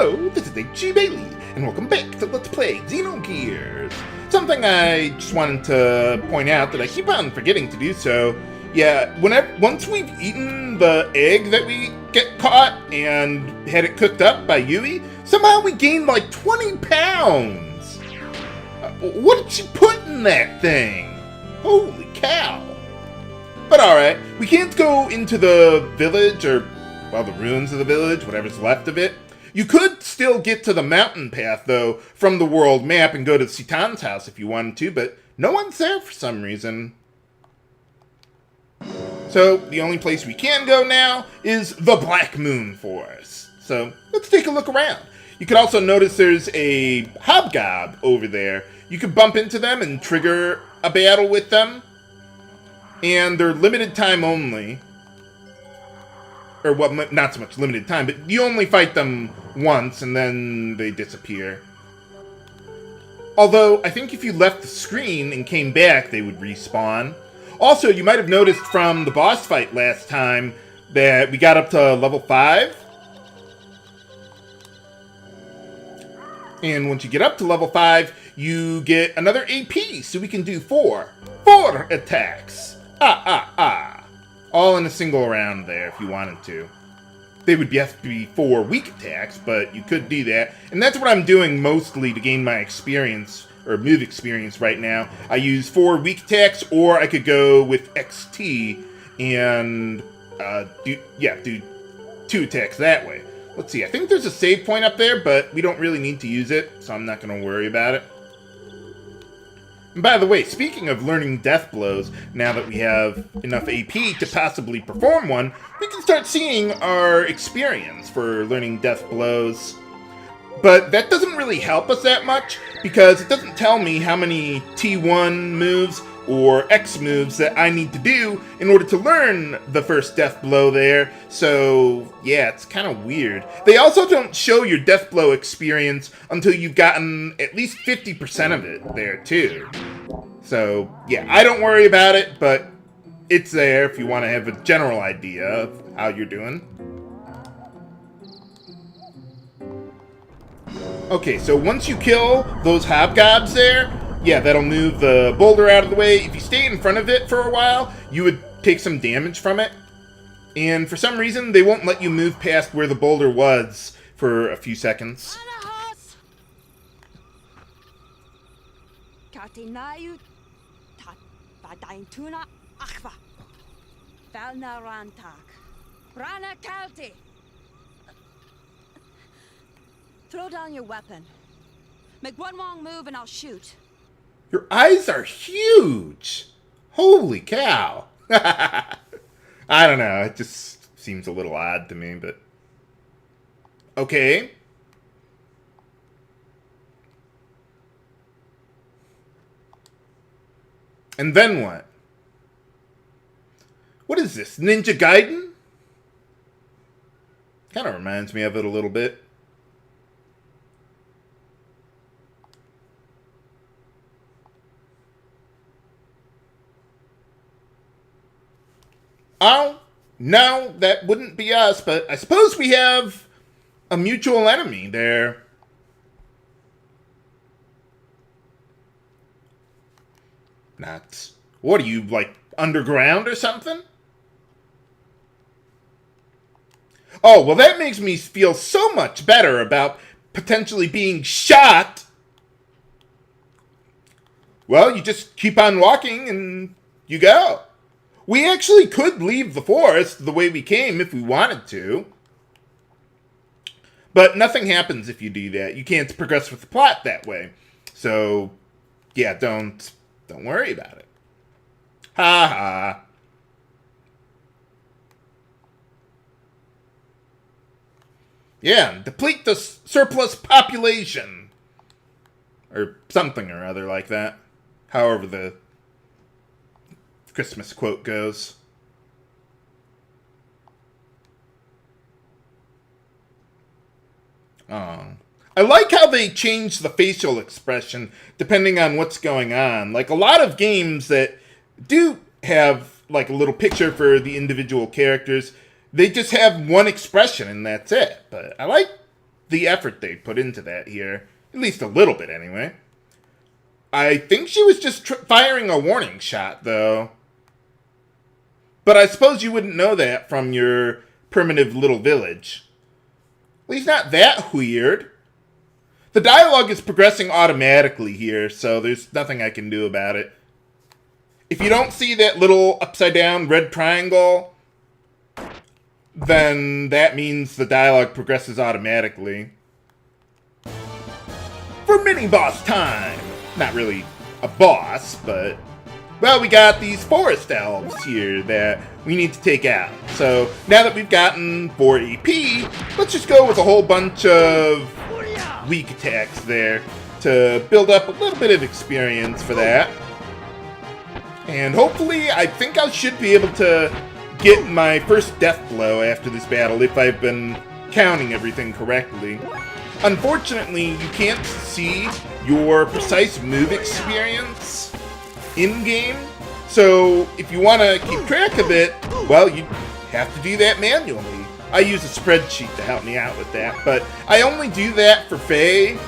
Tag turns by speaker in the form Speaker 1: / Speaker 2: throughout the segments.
Speaker 1: Hello, this is H.G. Bailey, and welcome back to Let's Play Xenogears. Something I just wanted to point out that I keep on forgetting to do so. Yeah, once we've eaten the egg that we get caught and had it cooked up by Yui, somehow we gained like 20 pounds! What did she put in that thing? Holy cow! But alright, we can't go into the village, or, well, the ruins of the village, whatever's left of it. You could still get to the mountain path, though, from the world map and go to Citan's house if you wanted to, but no one's there for some reason. So, the only place we can go now is the Blackmoon Forest. So, let's take a look around. You could also notice there's a hobgob over there. You could bump into them and trigger a battle with them. And they're limited time only. Or, well, not so much limited time, but you only fight them once, and then they disappear. Although, I think if you left the screen and came back, they would respawn. Also, you might have noticed from the boss fight last time that we got up to level 5. And once you get up to level 5, you get another AP, so we can do 4 attacks. All in a single round there if you wanted to. They would have to be 4 weak attacks, but you could do that. And that's what I'm doing mostly to gain my experience, or move experience right now. I use 4 weak attacks, or I could go with XT and do 2 attacks that way. Let's see, I think there's a save point up there, but we don't really need to use it, so I'm not going to worry about it. And by the way, speaking of learning death blows, now that we have enough AP to possibly perform one, we can start seeing our experience for learning death blows. But that doesn't really help us that much, because it doesn't tell me how many T1 moves or X moves that I need to do in order to learn the first death blow there. So, yeah, it's kind of weird. They also don't show your death blow experience until you've gotten at least 50% of it there, too. So, yeah, I don't worry about it, but it's there if you want to have a general idea of how you're doing. Okay, so once you kill those hobgobs there, yeah, that'll move the boulder out of the way. If you stay in front of it for a while, you would take some damage from it. And for some reason, they won't let you move past where the boulder was for a few seconds.
Speaker 2: Throw down your weapon. Make one wrong move and I'll shoot.
Speaker 1: Your eyes are huge! Holy cow! I don't know, it just seems a little odd to me, but... Okay. And then what? What is this, Ninja Gaiden? Kind of reminds me of it a little bit. Oh, no, that wouldn't be us, but I suppose we have a mutual enemy there. Nuts. What are you, like, underground or something? Oh, well, that makes me feel so much better about potentially being shot. Well, you just keep on walking and you go. We actually could leave the forest the way we came if we wanted to. But nothing happens if you do that. You can't progress with the plot that way. So, yeah, don't worry about it. Ha ha. Yeah, deplete the surplus population. Or something or other like that. However the Christmas quote goes. Oh. I like how they change the facial expression depending on what's going on. Like a lot of games that do have like a little picture for the individual characters, they just have one expression and that's it. But I like the effort they put into that here. At least a little bit, anyway. I think she was just firing a warning shot, though. But I suppose you wouldn't know that from your primitive little village. At least not that weird. The dialogue is progressing automatically here, so there's nothing I can do about it. If you don't see that little upside-down red triangle, then that means the dialogue progresses automatically. For mini-boss time! Not really a boss, but... well, we got these forest elves here that we need to take out. So, now that we've gotten 4 AP, let's just go with a whole bunch of weak attacks there to build up a little bit of experience for that. And hopefully, I think I should be able to get my first death blow after this battle if I've been counting everything correctly. Unfortunately, you can't see your precise move experience in-game, so if you want to keep track of it, well, you have to do that manually. I use a spreadsheet to help me out with that, but I only do that for Faye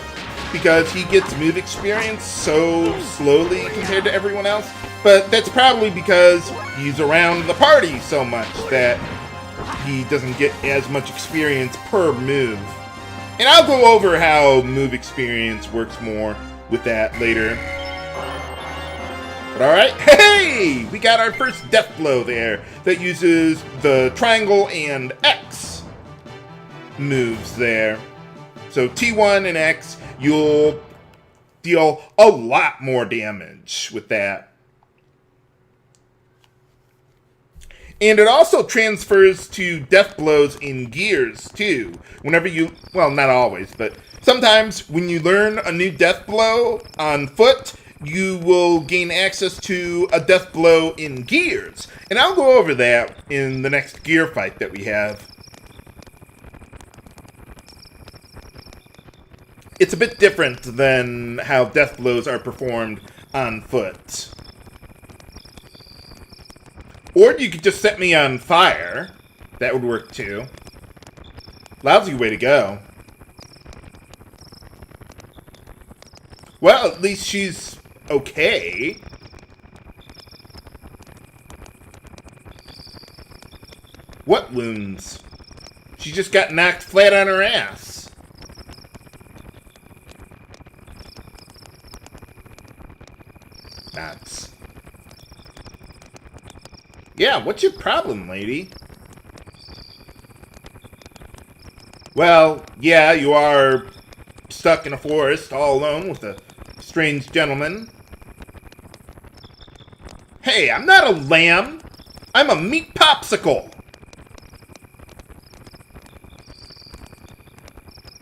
Speaker 1: because he gets move experience so slowly compared to everyone else, but that's probably because he's around the party so much that he doesn't get as much experience per move. And I'll go over how move experience works more with that later. But alright, hey! We got our first death blow there that uses the triangle and X moves there. So T1 and X, you'll deal a lot more damage with that. And it also transfers to death blows in gears, too. Whenever you, well, not always, but sometimes when you learn a new death blow on foot, you will gain access to a death blow in gears. And I'll go over that in the next gear fight that we have. It's a bit different than how death blows are performed on foot. Or you could just set me on fire. That would work too. Lousy way to go. Well, at least she's okay. What wounds? She just got knocked flat on her ass. Nuts. Yeah, what's your problem, lady? Well, yeah, you are stuck in a forest all alone with a strange gentleman. Hey, I'm not a lamb. I'm a meat popsicle.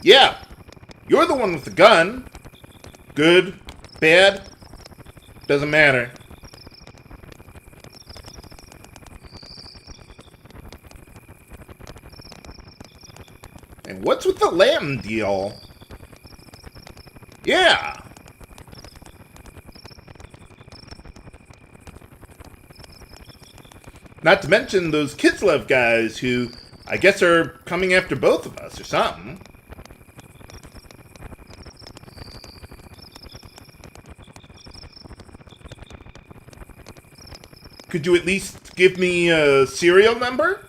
Speaker 1: Yeah, you're the one with the gun. Good, bad, doesn't matter. And what's with the lamb deal? Yeah. Not to mention those Kislev guys who I guess are coming after both of us or something. Could you at least give me a serial number?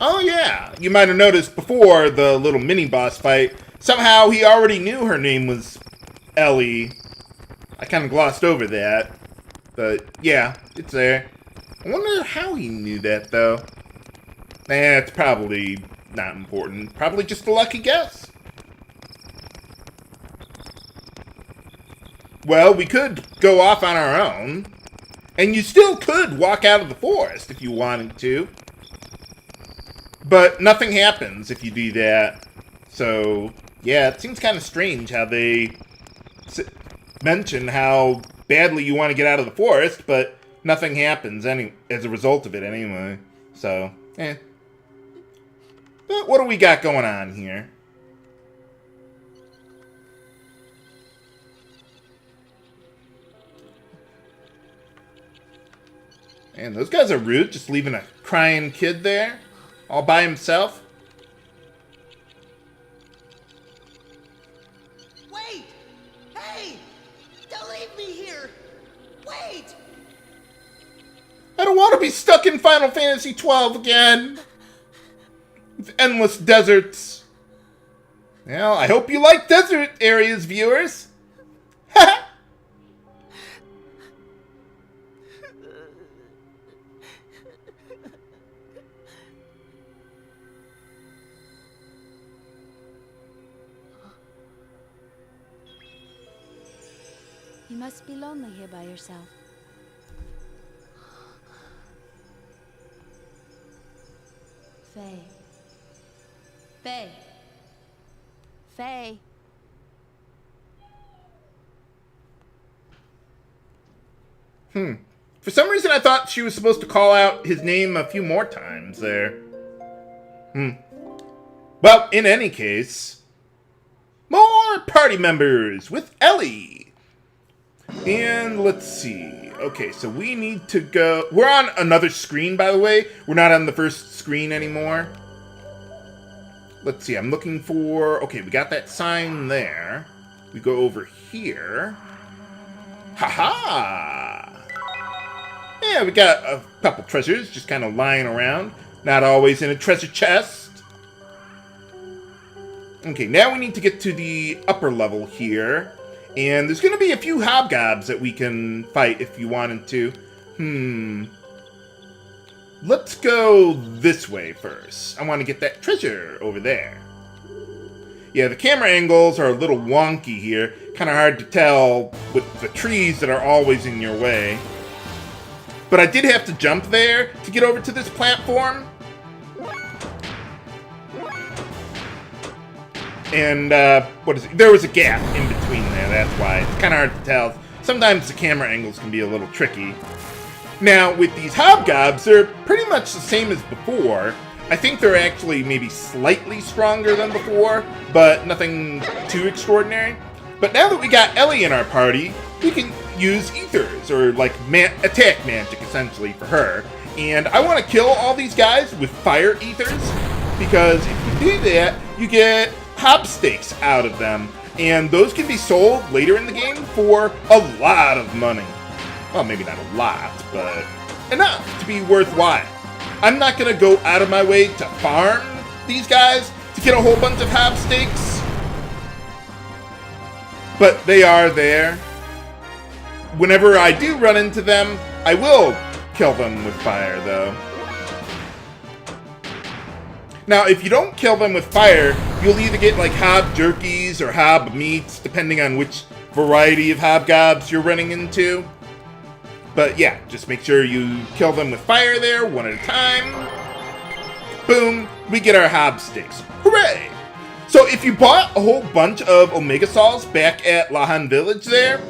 Speaker 1: Oh yeah, you might have noticed before the little mini-boss fight, somehow he already knew her name was Ellie. I kind of glossed over that, but yeah, it's there. I wonder how he knew that, though. It's probably not important. Probably just a lucky guess. Well, we could go off on our own, and you still could walk out of the forest if you wanted to. But nothing happens if you do that. So, yeah, it seems kind of strange how they mention how badly you want to get out of the forest, but nothing happens as a result of it anyway. So, But what do we got going on here? And those guys are rude, just leaving a crying kid there, all by himself.
Speaker 3: Wait! Hey! Don't leave me here! Wait!
Speaker 1: I don't want to be stuck in Final Fantasy XII again. With endless deserts. Well, I hope you like desert areas, viewers.
Speaker 2: You must be lonely here by yourself. Faye. Faye. Faye.
Speaker 1: For some reason, I thought she was supposed to call out his name a few more times there. Well, in any case, more party members with Ellie. And let's see. Okay, so we need to go... We're on another screen, by the way. We're not on the first screen anymore. Let's see, I'm looking for... Okay, we got that sign there. We go over here. Haha! Yeah, we got a couple treasures just kind of lying around. Not always in a treasure chest. Okay, now we need to get to the upper level here. And there's going to be a few hobgobs that we can fight if you wanted to. Let's go this way first. I want to get that treasure over there. Yeah, the camera angles are a little wonky here. Kind of hard to tell with the trees that are always in your way. But I did have to jump there to get over to this platform. And, what is it? There was a gap in between there, that's why. It's kind of hard to tell. Sometimes the camera angles can be a little tricky. Now, with these hobgobs, they're pretty much the same as before. I think they're actually maybe slightly stronger than before, but nothing too extraordinary. But now that we got Ellie in our party, we can use ethers, or like attack magic, essentially, for her. And I want to kill all these guys with fire ethers, because if you do that, you get hop stakes out of them, and those can be sold later in the game for a lot of money. Well, maybe not a lot, but enough to be worthwhile. I'm not going to go out of my way to farm these guys to get a whole bunch of hop stakes, but they are there. Whenever I do run into them, I will kill them with fire, though. Now, if you don't kill them with fire, you'll either get like hob jerkies or hob meats, depending on which variety of hobgobs you're running into. But yeah, just make sure you kill them with fire there, one at a time. Boom, we get our hob sticks. Hooray! So if you bought a whole bunch of Omega Sauls back at Lahan Village there,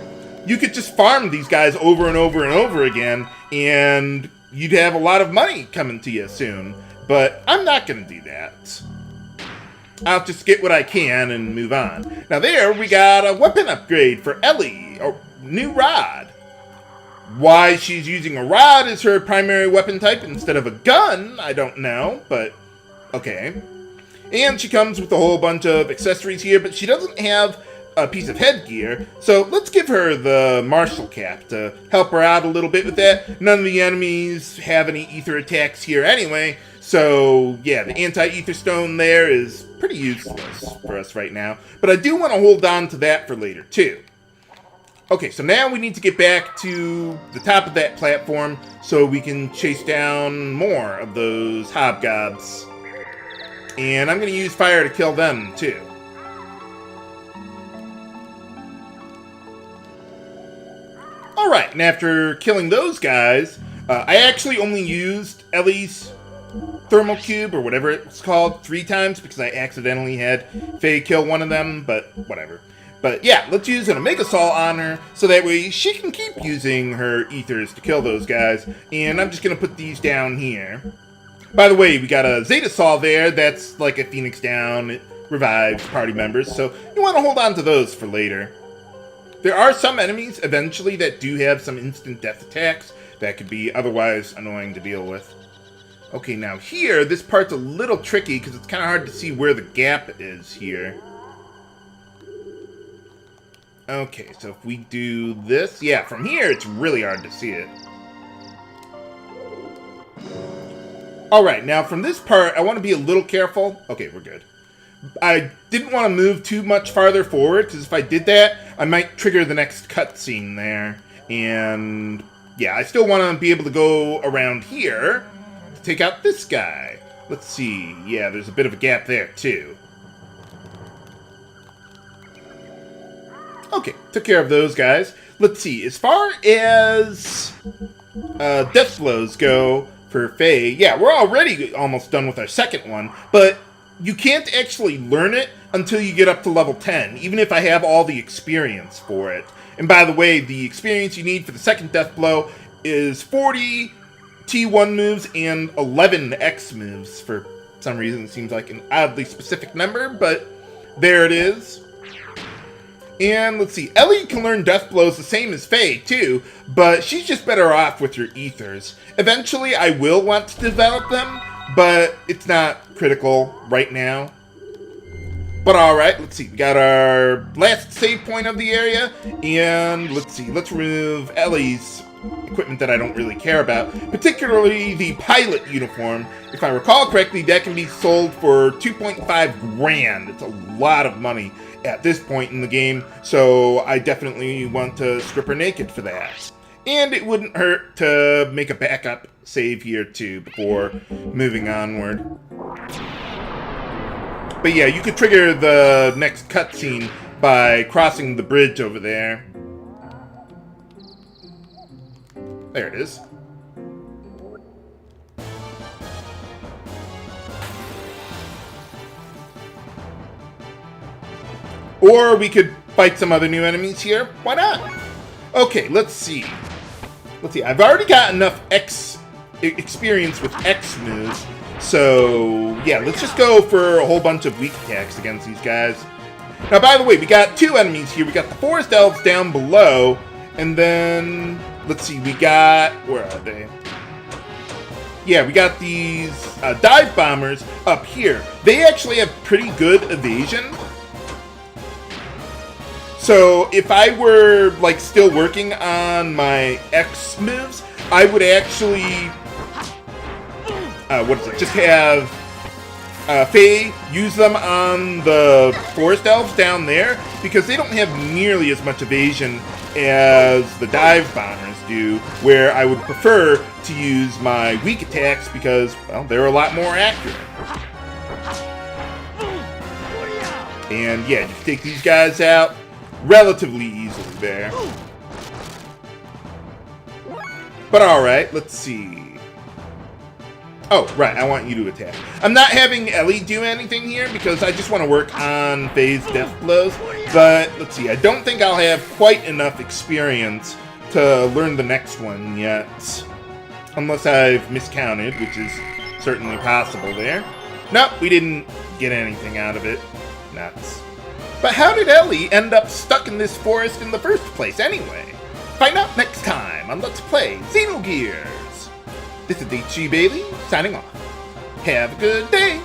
Speaker 1: you could just farm these guys over and over and over again, and you'd have a lot of money coming to you soon. But I'm not going to do that. I'll just get what I can and move on. Now there, we got a weapon upgrade for Ellie, a new rod. Why she's using a rod as her primary weapon type instead of a gun, I don't know, but okay. And she comes with a whole bunch of accessories here, but she doesn't have a piece of headgear, so let's give her the martial cap to help her out a little bit with that. None of the enemies have any ether attacks here anyway, so yeah, the anti-ether stone there is pretty useless for us right now, but I do want to hold on to that for later too. Okay, so now we need to get back to the top of that platform so we can chase down more of those hobgobs. And I'm going to use fire to kill them too. Alright, and after killing those guys, I actually only used Ellie's thermal cube, or whatever it's called, 3 times because I accidentally had Faye kill one of them, but whatever. But yeah, let's use an Omega Saw on her, so that way she can keep using her ethers to kill those guys. And I'm just going to put these down here. By the way, we got a Zeta Saw there, that's like a Phoenix down, it revives party members, so you want to hold on to those for later. There are some enemies eventually that do have some instant death attacks that could be otherwise annoying to deal with. Okay, now here, this part's a little tricky because it's kind of hard to see where the gap is here. Okay, so if we do this, yeah, from here it's really hard to see it. Alright, now from this part, I want to be a little careful. Okay, we're good. I didn't want to move too much farther forward, because if I did that, I might trigger the next cutscene there. And yeah, I still want to be able to go around here to take out this guy. Let's see. Yeah, there's a bit of a gap there, too. Okay, took care of those guys. Let's see. As far as death blows go for Faye, yeah, we're already almost done with our second one, but you can't actually learn it until you get up to level 10, even if I have all the experience for it. And by the way, the experience you need for the second death blow is 40 T1 moves and 11 X moves. For some reason, it seems like an oddly specific number, but there it is. And let's see, Ellie can learn death blows the same as Faye, too, but she's just better off with her ethers. Eventually, I will want to develop them, but it's not critical right now. But alright, let's see, we got our last save point of the area, and let's see, let's remove Ellie's equipment that I don't really care about, particularly the pilot uniform. If I recall correctly, that can be sold for 2.5 grand. It's a lot of money at this point in the game, so I definitely want to strip her naked for that. And it wouldn't hurt to make a backup save here too before moving onward. But yeah, you could trigger the next cutscene by crossing the bridge over there. There it is. Or we could fight some other new enemies here. Why not? Okay, let's see. Let's see. I've already got enough experience with X moves. So, yeah, let's just go for a whole bunch of weak attacks against these guys. Now, by the way, we got two enemies here. We got the forest elves down below. And then, let's see, we got... Where are they? Yeah, we got these dive bombers up here. They actually have pretty good evasion. So if I were, like, still working on my X moves, I would actually, just have Faye use them on the forest elves down there, because they don't have nearly as much evasion as the dive bombers do, where I would prefer to use my weak attacks because, well, they're a lot more accurate. And yeah, just take these guys out relatively easily there. But alright, let's see. Oh, right, I want you to attack. I'm not having Ellie do anything here because I just want to work on Faye's death blows. But let's see, I don't think I'll have quite enough experience to learn the next one yet. Unless I've miscounted, which is certainly possible there. Nope, we didn't get anything out of it. Nuts. But how did Ellie end up stuck in this forest in the first place anyway? Find out next time on Let's Play Xenogears. This is HG Bailey, signing off. Have a good day!